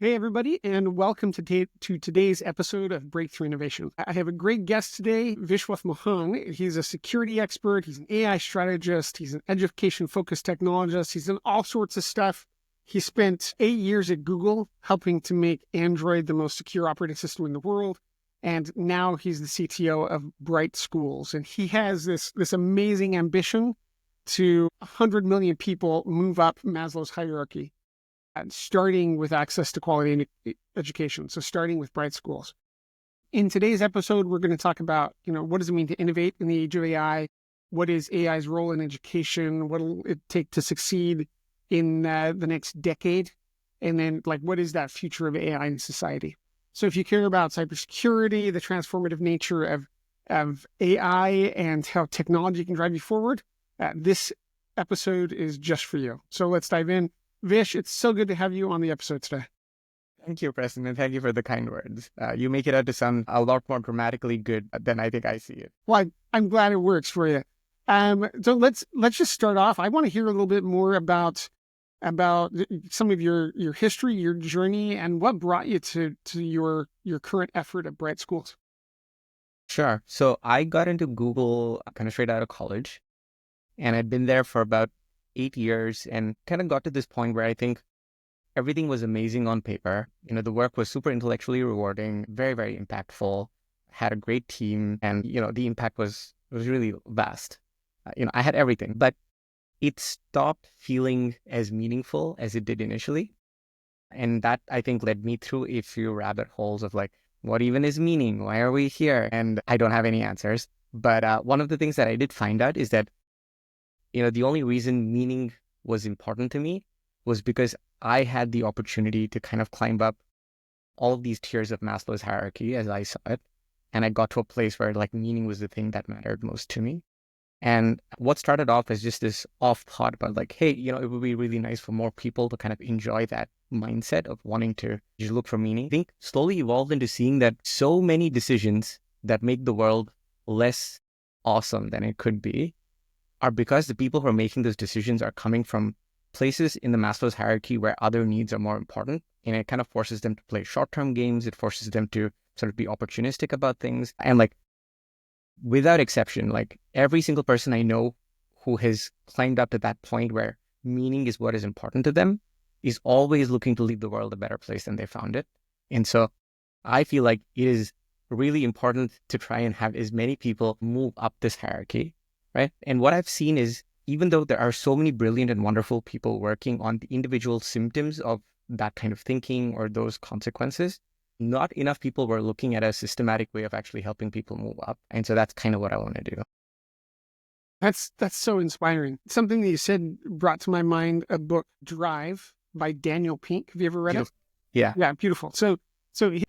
Hey, everybody, and welcome to today's episode of Breakthrough Innovation. I have a great guest today, Vishwath Mohan. He's a security expert, he's an AI strategist, he's an education-focused technologist, he's done all sorts of stuff. He spent 8 years at Google helping to make Android the most secure operating system in the world, and now he's the CTO of Bright Schools. And he has this amazing ambition to 100 million people move up Maslow's hierarchy, starting with access to quality education. So starting with Bright Schools. In today's episode, we're going to talk about, what does it mean to innovate in the age of AI? What is AI's role in education? What will it take to succeed in the next decade? And then, what is that future of AI in society? So if you care about cybersecurity, the transformative nature of AI and how technology can drive you forward, this episode is just for you. So let's dive in. Vish, it's so good to have you on the episode today. Thank you, Preston, and thank you for the kind words. You make it out to sound a lot more dramatically good than I think I see it. Well, I'm glad it works for you. So let's just start off. I want to hear a little bit more about some of your history, your journey, and what brought you to your current effort at Bright Schools. Sure. So I got into Google kind of straight out of college, and I'd been there for about 8 years and kind of got to this point where I think everything was amazing on paper. The work was super intellectually rewarding, very, very impactful, had a great team, and, the impact was really vast. I had everything, but it stopped feeling as meaningful as it did initially. And that, I think, led me through a few rabbit holes of what even is meaning? Why are we here? And I don't have any answers. But one of the things that I did find out is that the only reason meaning was important to me was because I had the opportunity to kind of climb up all of these tiers of Maslow's hierarchy as I saw it. And I got to a place where meaning was the thing that mattered most to me. And what started off as just this off thought about hey, it would be really nice for more people to kind of enjoy that mindset of wanting to just look for meaning. I think slowly evolved into seeing that so many decisions that make the world less awesome than it could be are because the people who are making those decisions are coming from places in the Maslow's hierarchy where other needs are more important. And it kind of forces them to play short-term games. It forces them to sort of be opportunistic about things. And without exception, every single person I know who has climbed up to that point where meaning is what is important to them is always looking to leave the world a better place than they found it. And so I feel like it is really important to try and have as many people move up this hierarchy, right? And what I've seen is, even though there are so many brilliant and wonderful people working on the individual symptoms of that kind of thinking or those consequences, not enough people were looking at a systematic way of actually helping people move up. And so that's kind of what I want to do. That's so inspiring. Something that you said brought to my mind a book, Drive, by Daniel Pink. Have you ever read it? Yeah. Yeah, beautiful. So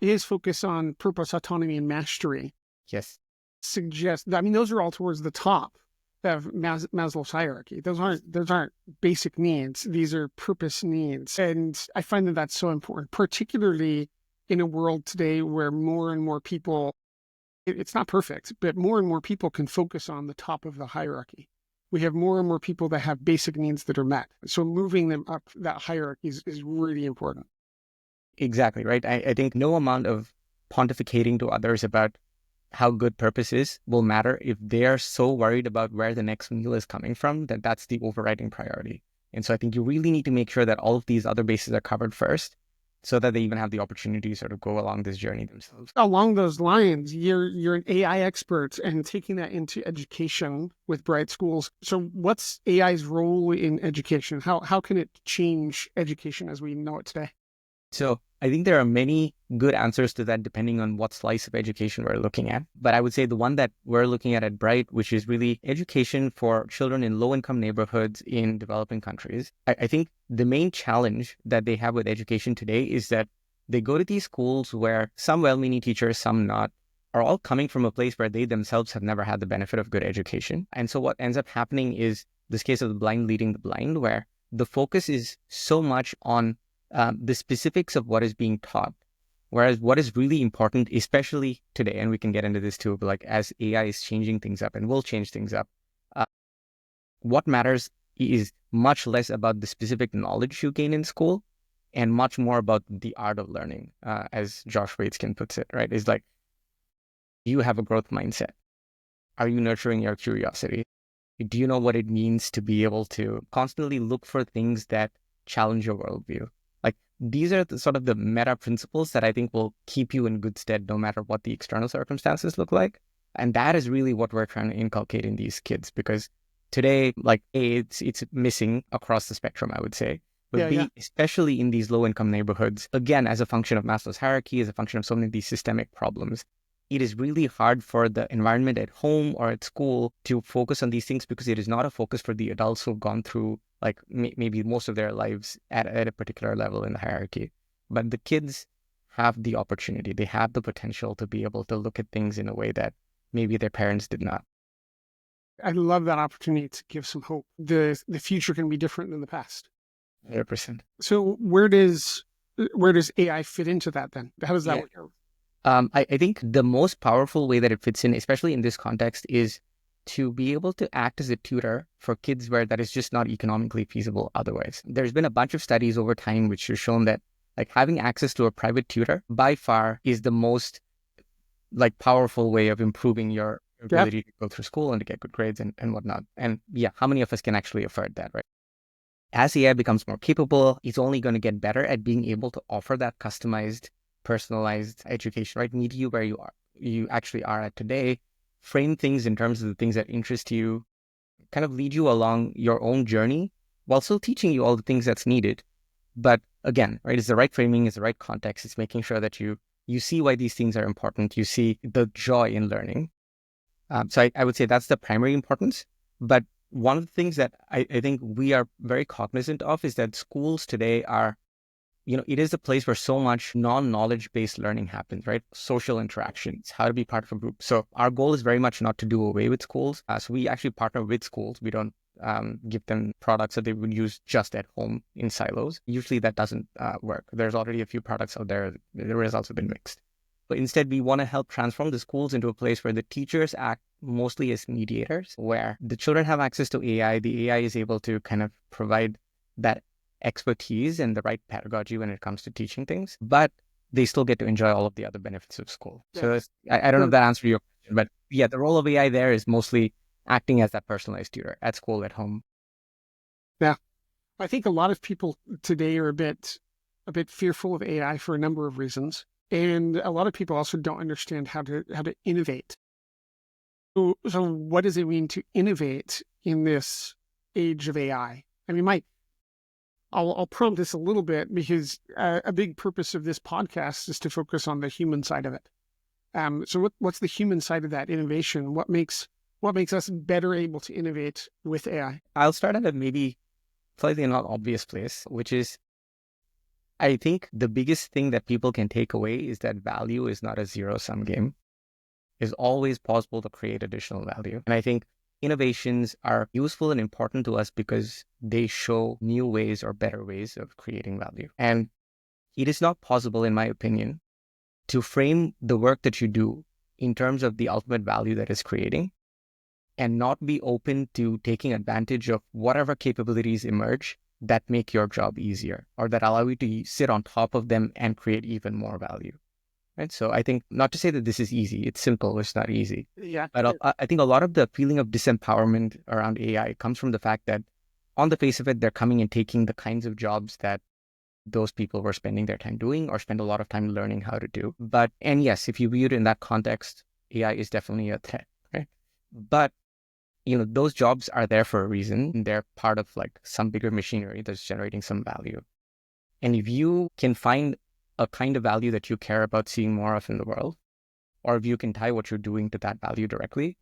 his focus on purpose, autonomy, and mastery. Yes. Suggests, those are all towards the top of Maslow's hierarchy. Those aren't basic needs. These are purpose needs. And I find that that's so important, particularly in a world today where more and more people, it's not perfect, but more and more people can focus on the top of the hierarchy. We have more and more people that have basic needs that are met. So moving them up that hierarchy is really important. Exactly, right? I think no amount of pontificating to others about how good purpose is will matter if they're so worried about where the next meal is coming from, that that's the overriding priority. And so I think you really need to make sure that all of these other bases are covered first so that they even have the opportunity to sort of go along this journey themselves. Along those lines, you're an AI expert and taking that into education with Bright Schools. So what's AI's role in education? How can it change education as we know it today? So I think there are many good answers to that depending on what slice of education we're looking at. But I would say the one that we're looking at Bright, which is really education for children in low-income neighborhoods in developing countries. I think the main challenge that they have with education today is that they go to these schools where some well-meaning teachers, some not, are all coming from a place where they themselves have never had the benefit of good education. And so what ends up happening is this case of the blind leading the blind, where the focus is so much on the specifics of what is being taught. Whereas what is really important, especially today, and we can get into this too, but as AI is changing things up and will change things up, what matters is much less about the specific knowledge you gain in school and much more about the art of learning, as Josh Waitzkin puts it, right? Is like, do you have a growth mindset? Are you nurturing your curiosity? Do you know what it means to be able to constantly look for things that challenge your worldview? Like, these are the sort of the meta principles that I think will keep you in good stead no matter what the external circumstances look like. And that is really what we're trying to inculcate in these kids, because today, like, A, it's missing across the spectrum, I would say. But Yeah. B, especially in these low-income neighborhoods, again, as a function of Maslow's hierarchy, as a function of so many of these systemic problems, it is really hard for the environment at home or at school to focus on these things, because it is not a focus for the adults who've gone through like maybe most of their lives at a particular level in the hierarchy. But the kids have the opportunity, they have the potential to be able to look at things in a way that maybe their parents did not. I love that opportunity to give some hope. The future can be different than the past. 100%. So where does AI fit into that then? How does that work out? I think the most powerful way that it fits in, especially in this context, is to be able to act as a tutor for kids where that is just not economically feasible otherwise. There's been a bunch of studies over time which have shown that like having access to a private tutor by far is the most like powerful way of improving your ability to go through school and to get good grades and whatnot. And yeah, how many of us can actually afford that, right? As AI becomes more capable, it's only going to get better at being able to offer that customized, personalized education, right? Meet you where you actually are at today, frame things in terms of the things that interest you, kind of lead you along your own journey while still teaching you all the things that's needed. But again, right, it's the right framing, it's the right context. It's making sure that you see why these things are important. You see the joy in learning. So I would say that's the primary importance. But one of the things that I think we are very cognizant of is that schools today are, it is a place where so much non-knowledge based learning happens, right? Social interactions, how to be part of a group. So our goal is very much not to do away with schools. So we actually partner with schools. We don't give them products that they would use just at home in silos. Usually that doesn't work. There's already a few products out there. The results have been mixed. But instead, we want to help transform the schools into a place where the teachers act mostly as mediators, where the children have access to AI. The AI is able to kind of provide that expertise and the right pedagogy when it comes to teaching things, but they still get to enjoy all of the other benefits of school. So I don't know if that answers your question, but yeah, the role of AI there is mostly acting as that personalized tutor at school, at home. Yeah. I think a lot of people today are a bit fearful of AI for a number of reasons. And a lot of people also don't understand how to innovate. So what does it mean to innovate in this age of AI? I mean, I'll prompt this a little bit because a big purpose of this podcast is to focus on the human side of it. So what's the human side of that innovation? What makes us better able to innovate with AI? I'll start at a maybe slightly not obvious place, which is I think the biggest thing that people can take away is that value is not a zero-sum game. It's always possible to create additional value. And I think innovations are useful and important to us because they show new ways or better ways of creating value. And it is not possible, in my opinion, to frame the work that you do in terms of the ultimate value that is creating and not be open to taking advantage of whatever capabilities emerge that make your job easier or that allow you to sit on top of them and create even more value. Right. So I think not to say that this is easy, it's simple, it's not easy. Yeah. But I think a lot of the feeling of disempowerment around AI comes from the fact that on the face of it, they're coming and taking the kinds of jobs that those people were spending their time doing or spend a lot of time learning how to do. And yes, if you view it in that context, AI is definitely a threat, right? But those jobs are there for a reason. They're part of like some bigger machinery that's generating some value. And if you can find a kind of value that you care about seeing more of in the world, or if you can tie what you're doing to that value directly,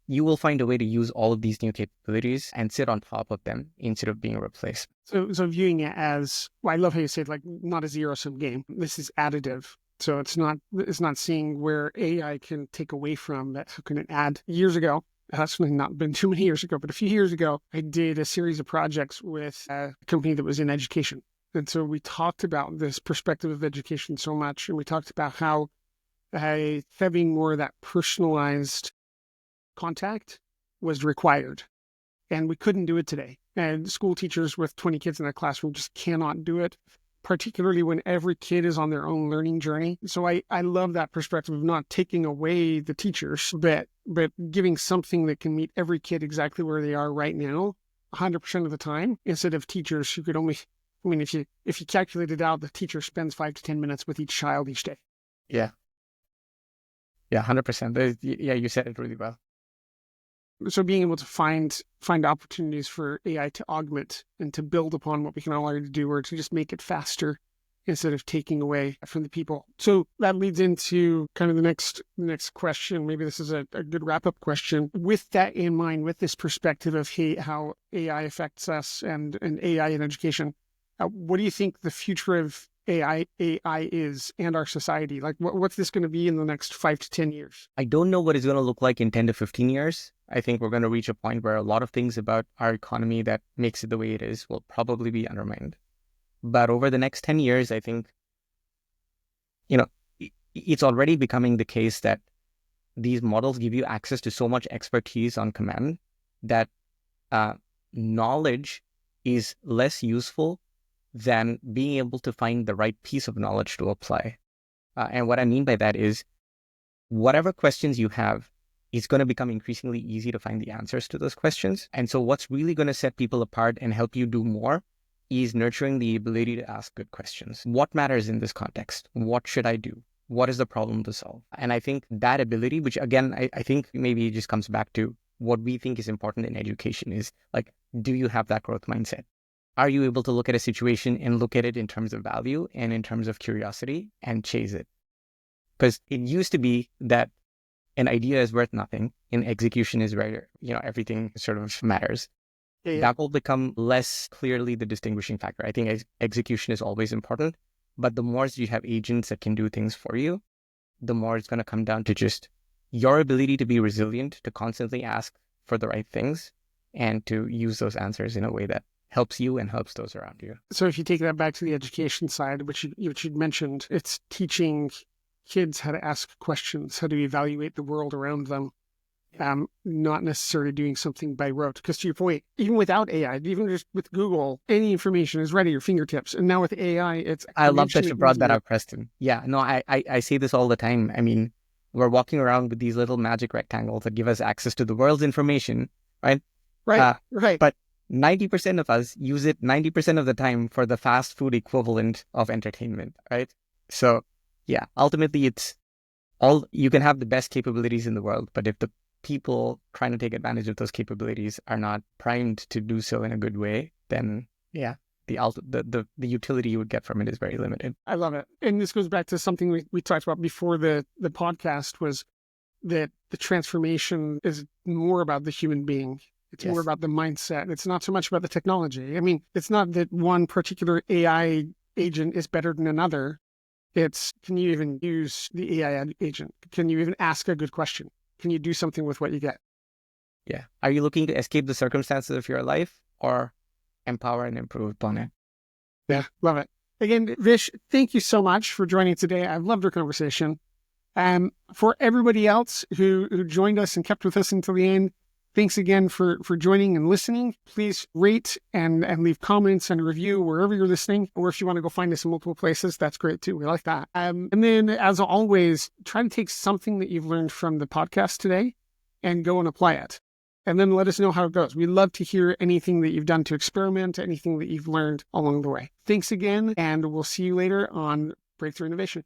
you will find a way to use all of these new capabilities and sit on top of them instead of being a replacement. So viewing it as, well, I love how you say it, like not a zero-sum game. This is additive. So it's not seeing where AI can take away from that. How can it add? Years ago, that's not been too many years ago, but a few years ago, I did a series of projects with a company that was in education. And so we talked about this perspective of education so much. And we talked about how having more of that personalized contact was required. And we couldn't do it today. And school teachers with 20 kids in their classroom just cannot do it. particularly when every kid is on their own learning journey. So I love that perspective of not taking away the teachers, but giving something that can meet every kid exactly where they are right now, 100% of the time, instead of teachers who could only, I mean, if you calculate it out, the teacher spends 5 to 10 minutes with each child each day. Yeah. Yeah, 100%. Yeah, you said it really well. So being able to find opportunities for AI to augment and to build upon what we can already do, or to just make it faster instead of taking away from the people. So that leads into kind of the next question. Maybe this is a good wrap-up question. With that in mind, with this perspective of how AI affects us and AI in education, what do you think the future of AI is and our society? Like, what's this going to be in the next 5 to 10 years? I don't know what it's going to look like in 10 to 15 years. I think we're going to reach a point where a lot of things about our economy that makes it the way it is will probably be undermined. But over the next 10 years, I think, it's already becoming the case that these models give you access to so much expertise on command that knowledge is less useful than being able to find the right piece of knowledge to apply. And what I mean by that is, whatever questions you have, it's going to become increasingly easy to find the answers to those questions. And so what's really going to set people apart and help you do more is nurturing the ability to ask good questions. What matters in this context? What should I do? What is the problem to solve? And I think that ability, which again, I think maybe it just comes back to what we think is important in education, is like, do you have that growth mindset? Are you able to look at a situation and look at it in terms of value and in terms of curiosity and chase it? Because it used to be that an idea is worth nothing and execution is where, everything sort of matters. Yeah. That will become less clearly the distinguishing factor. I think execution is always important, but the more you have agents that can do things for you, the more it's going to come down to just your ability to be resilient, to constantly ask for the right things, and to use those answers in a way that helps you and helps those around you. So if you take that back to the education side, which you'd mentioned, it's teaching kids how to ask questions, how to evaluate the world around them, not necessarily doing something by rote. Because to your point, even without AI, even just with Google, any information is right at your fingertips. And now with AI, it's I love that you brought that up, Preston. Yeah, no, I say this all the time. I mean, we're walking around with these little magic rectangles that give us access to the world's information, right? Right. But 90% of us use it 90% of the time for the fast food equivalent of entertainment, right? So yeah, ultimately you can have the best capabilities in the world, but if the people trying to take advantage of those capabilities are not primed to do so in a good way, then yeah, the utility you would get from it is very limited. I love it. And this goes back to something we talked about before the podcast, was that the transformation is more about the human being. It's more about the mindset. It's not so much about the technology. I mean, it's not that one particular AI agent is better than another. It's, can you even use the AI agent? Can you even ask a good question? Can you do something with what you get? Yeah. Are you looking to escape the circumstances of your life or empower and improve upon it? Yeah, love it. Again, Vish, thank you so much for joining today. I've loved our conversation. For everybody else who joined us and kept with us until the end, thanks again for joining and listening. Please rate and leave comments and review wherever you're listening. Or if you want to go find us in multiple places, that's great too. We like that. And then, as always, try to take something that you've learned from the podcast today and go and apply it. And then let us know how it goes. We love to hear anything that you've done to experiment, anything that you've learned along the way. Thanks again, and we'll see you later on Breakthrough Innovation.